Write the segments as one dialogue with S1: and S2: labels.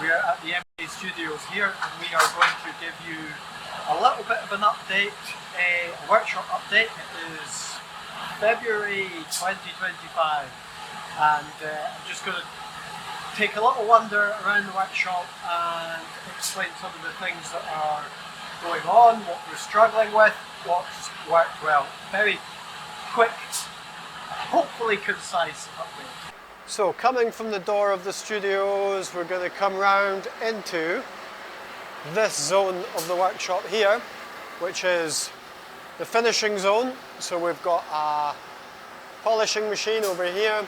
S1: We're at the MK Studios here, and we are going to give you a little bit of an update, a workshop update. It is February 2025, and I'm just going to take a little wander around the workshop and explain some of the things that are going on, what we're struggling with, what's worked well. Very quick, hopefully concise update. So coming from the door of the studios, we're going to come round into this zone of the workshop here, which is the finishing zone. So we've got a polishing machine over here,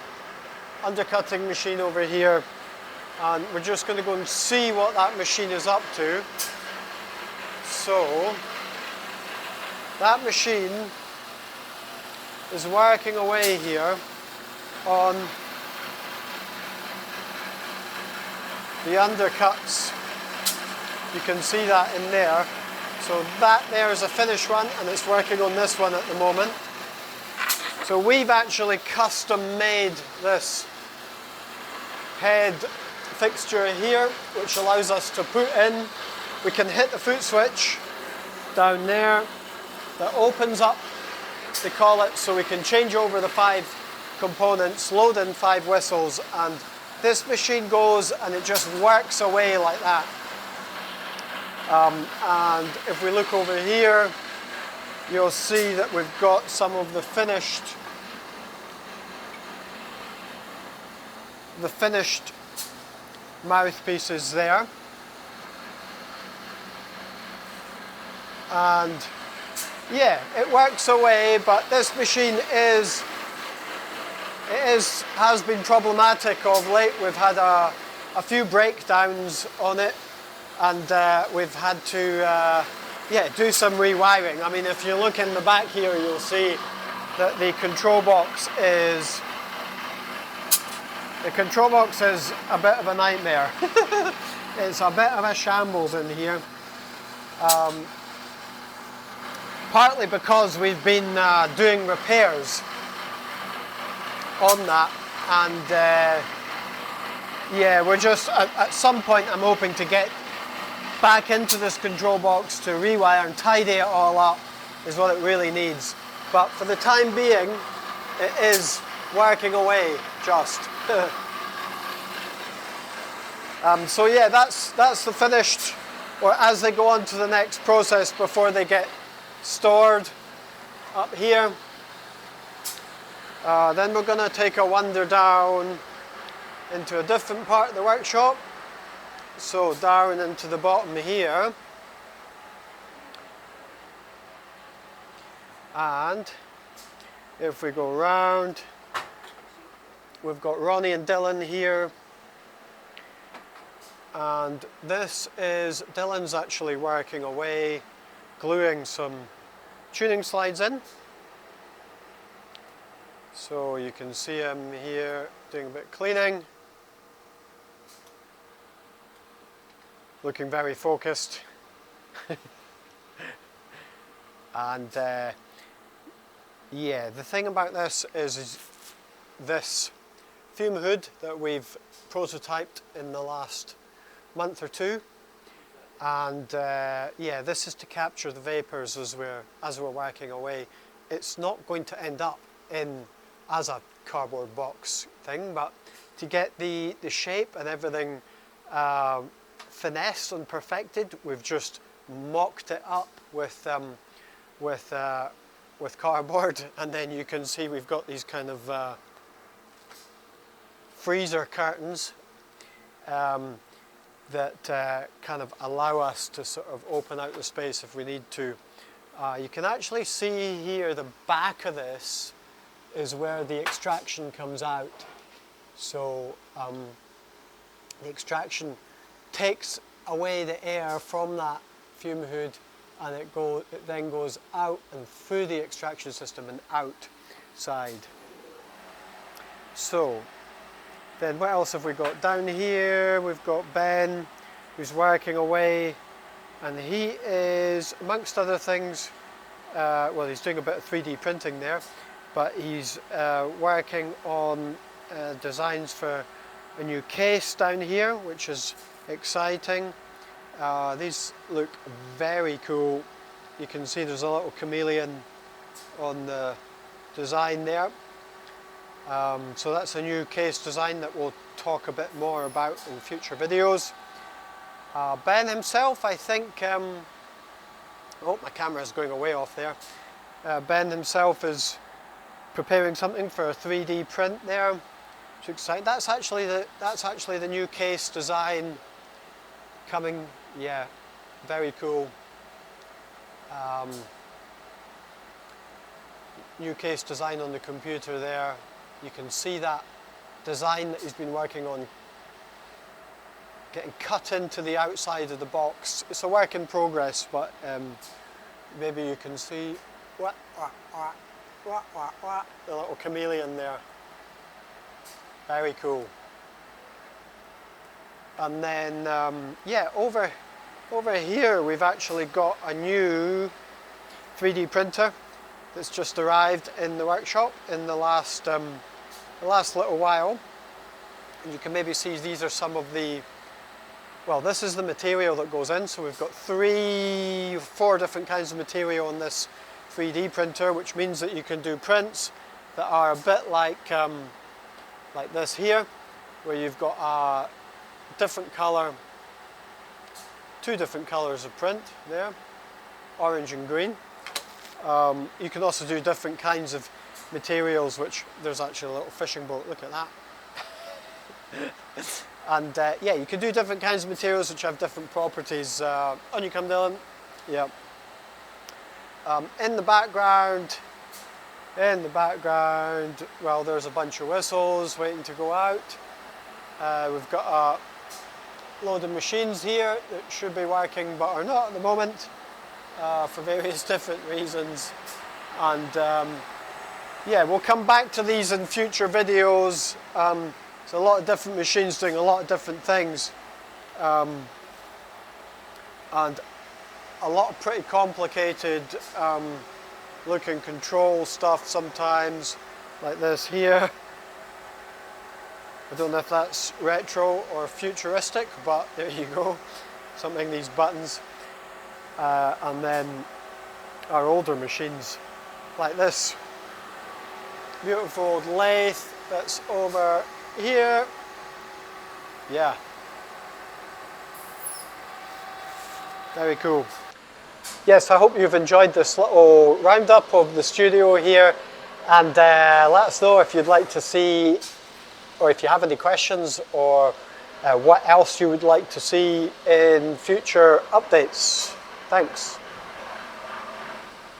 S1: undercutting machine over here, and we're just going to go and see what that machine is up to. So that machine is working away here on the undercuts. You can see that in there. So that there is a finished one, and it's working on this one at the moment. So we've actually custom made this head fixture here, which allows us to put in, we can hit the foot switch down there that opens up, they call it, so we can change over the 5 components, load in 5 whistles, and this machine goes and it just works away like that. And if we look over here, you'll see that we've got some of the finished mouthpieces there. And yeah, it works away, but this machine has been problematic of late. We've had a few breakdowns on it, and we've had to do some rewiring. I mean, if you look in the back here, you'll see that the control box is a bit of a nightmare. It's a bit of a shambles in here. Partly because we've been doing repairs on that, and yeah, we're just at some point I'm hoping to get back into this control box to rewire and tidy it all up is what it really needs. But for the time being, it is working away just. So yeah, that's the finished, or as they go on to the next process before they get stored up here. Then we're going to take a wander down into a different part of the workshop. So down into the bottom here. And if we go round, we've got Ronnie and Dylan here. And this is, Dylan's actually working away, gluing some tuning slides in. So you can see him here doing a bit of cleaning. Looking very focused. And yeah, the thing about this is this fume hood that we've prototyped in the last month or two. And yeah, this is to capture the vapors as we're working away. It's not going to end up as a cardboard box thing, but to get the shape and everything finessed and perfected, we've just mocked it up with cardboard, and then you can see we've got these kind of freezer curtains that kind of allow us to sort of open out the space if we need to. You can actually see here the back of this is where the extraction comes out. So the extraction takes away the air from that fume hood, and it then goes out and through the extraction system and outside. So then what else have we got? Down here we've got Ben, who's working away, and he is, amongst other things, well, he's doing a bit of 3D printing there, but he's working on designs for a new case down here, which is exciting. These look very cool. You can see there's a little chameleon on the design there. So that's a new case design that we'll talk a bit more about in future videos. Ben himself, I think, oh, my camera is going away off there. Ben himself is preparing something for a 3D print there. It's exciting. That's actually the new case design coming. Yeah, very cool. New case design on the computer there. You can see that design that he's been working on getting cut into the outside of the box. It's a work in progress, but maybe you can see the little chameleon there. Very cool. And then, yeah, over here we've actually got a new 3D printer that's just arrived in the workshop in the last little while. And you can maybe see these are some of the, well, this is the material that goes in. So we've got 4 different kinds of material on this 3D printer, which means that you can do prints that are a bit like this here, where you've got a different color, 2 different colors of print there, orange and green. You can also do different kinds of materials, which there's actually a little fishing boat, look at that. And yeah, you can do different kinds of materials which have different properties. On you come, Dylan. Yeah. In the background, well, there's a bunch of whistles waiting to go out. We've got a load of machines here that should be working but are not at the moment for various different reasons. And yeah, we'll come back to these in future videos. There's a lot of different machines doing a lot of different things. And a lot of pretty complicated looking control stuff sometimes, like this here. I don't know if that's retro or futuristic, but there you go. Something, these buttons. And then our older machines, like this. Beautiful old lathe that's over here. Yeah. Very cool. Yes, I hope you've enjoyed this little roundup of the studio here, and let us know if you'd like to see, or if you have any questions, or what else you would like to see in future updates. Thanks.